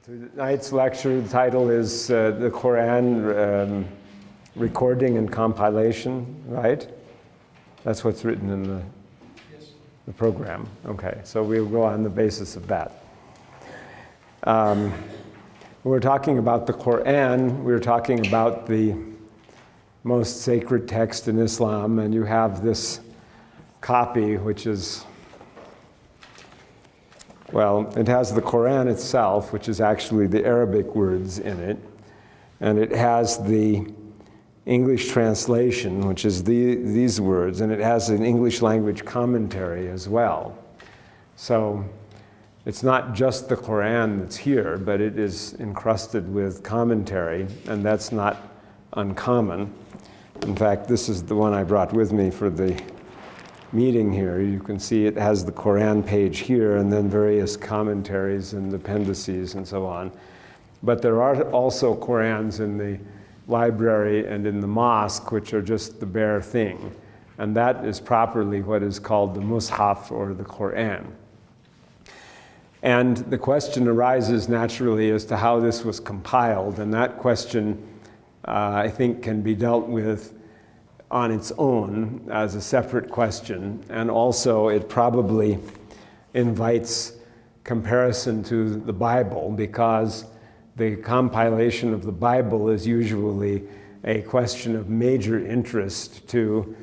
Tonight's lecture, the title is The Quran Recording and Compilation, right? That's what's written in the program. Okay, so we'll go on the basis of that. We're talking about the Quran. We're talking about the most sacred text in Islam, and you have this copy, which is, well, it has the Quran itself, which is actually the Arabic words in it, and it has the English translation, which is these words, and it has an English language commentary as well. So it's not just the Quran that's here, but it is encrusted with commentary, and that's not uncommon. In fact, this is the one I brought with me for the meeting here. You can see it has the Quran page here and then various commentaries and appendices and so on. But there are also Qurans in the library and in the mosque, which are just the bare thing. And that is properly what is called the Mus'haf, or the Quran. And the question arises naturally as to how this was compiled, and that question I think can be dealt with on its own as a separate question, and also it probably invites comparison to the Bible, because the compilation of the Bible is usually a question of major interest to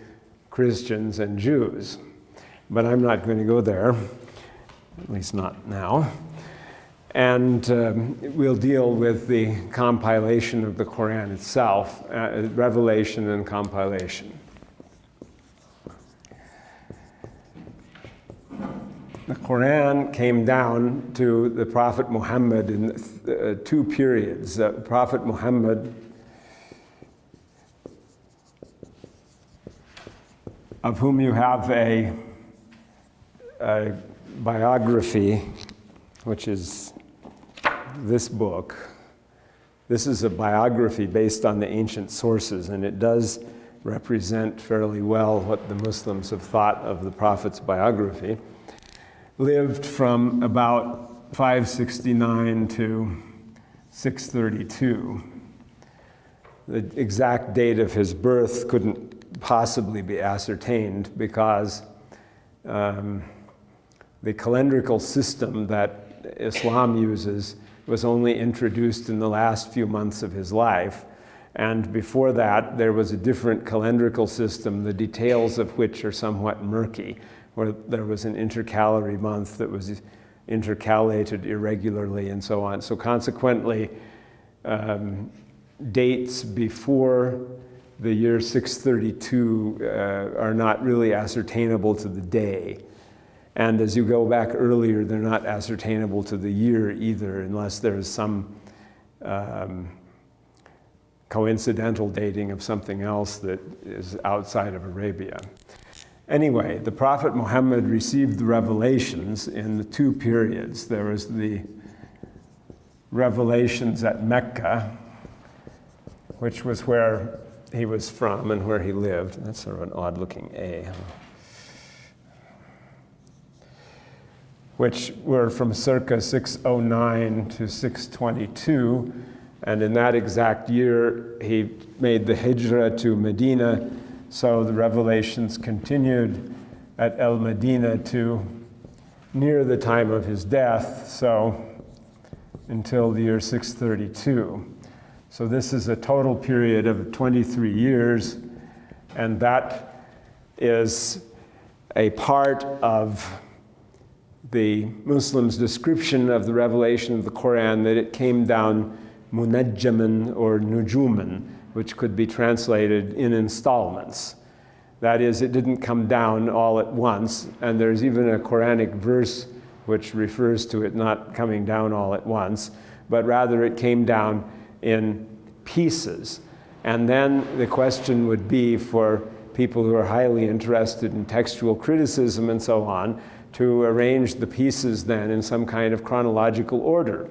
Christians and Jews. But I'm not going to go there, at least not now. And we'll deal with the compilation of the Quran itself, revelation and compilation. The Quran came down to the Prophet Muhammad in two periods. Prophet Muhammad, of whom you have a biography, which is this book. This is a biography based on the ancient sources, and it does represent fairly well what the Muslims have thought of the Prophet's biography. Lived from about 569 to 632. The exact date of his birth couldn't possibly be ascertained, because the calendrical system that Islam uses was only introduced in the last few months of his life. And before that, there was a different calendrical system, the details of which are somewhat murky, where there was an intercalary month that was intercalated irregularly and so on. So consequently, dates before the year 632 are not really ascertainable to the day. And as you go back earlier, they're not ascertainable to the year either, unless there's some coincidental dating of something else that is outside of Arabia. Anyway, the Prophet Muhammad received the revelations in the two periods. There was the revelations at Mecca, which was where he was from and where he lived. That's sort of an odd-looking A, huh? Which were from circa 609 to 622. And in that exact year, he made the hijrah to Medina. So the revelations continued at El Medina to near the time of his death, so until the year 632. So this is a total period of 23 years, and that is a part of the Muslims' description of the revelation of the Quran, that it came down munajjaman or nujuman, which could be translated in installments. That is, it didn't come down all at once, and there's even a Quranic verse which refers to it not coming down all at once, but rather it came down in pieces. And then the question would be for people who are highly interested in textual criticism and so on, to arrange the pieces then in some kind of chronological order.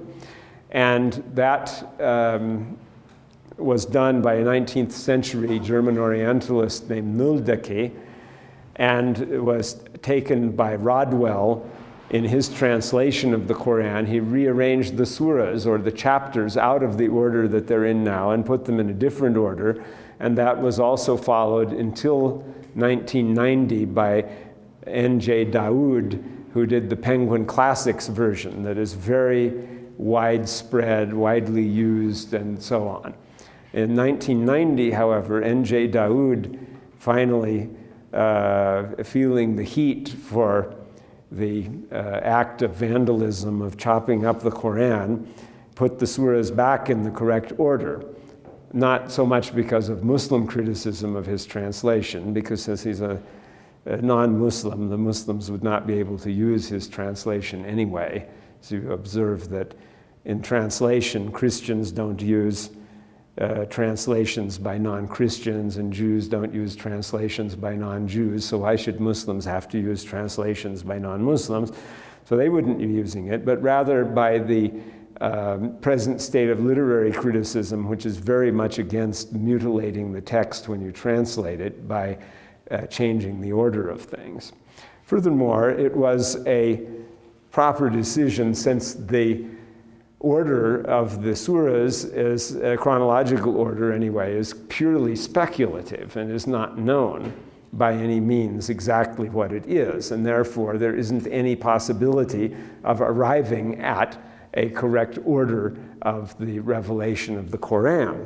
And that was done by a 19th century German Orientalist named Nöldeke, and it was taken by Rodwell in his translation of the Quran, he rearranged the surahs or the chapters out of the order that they're in now and put them in a different order. And that was also followed until 1990 by N.J. Dawood, who did the Penguin Classics version that is very widespread, widely used, and so on. In 1990, however, N.J. Dawood finally, feeling the heat for the act of vandalism of chopping up the Quran, put the surahs back in the correct order. Not so much because of Muslim criticism of his translation, because since he's a non-Muslim, the Muslims would not be able to use his translation anyway. So you observe that in translation, Christians don't use translations by non-Christians, and Jews don't use translations by non-Jews, so why should Muslims have to use translations by non-Muslims? So they wouldn't be using it, but rather by the present state of literary criticism, which is very much against mutilating the text when you translate it by changing the order of things. Furthermore, it was a proper decision, since the order of the surahs is a chronological order anyway, is purely speculative and is not known by any means exactly what it is, and therefore there isn't any possibility of arriving at a correct order of the revelation of the Quran.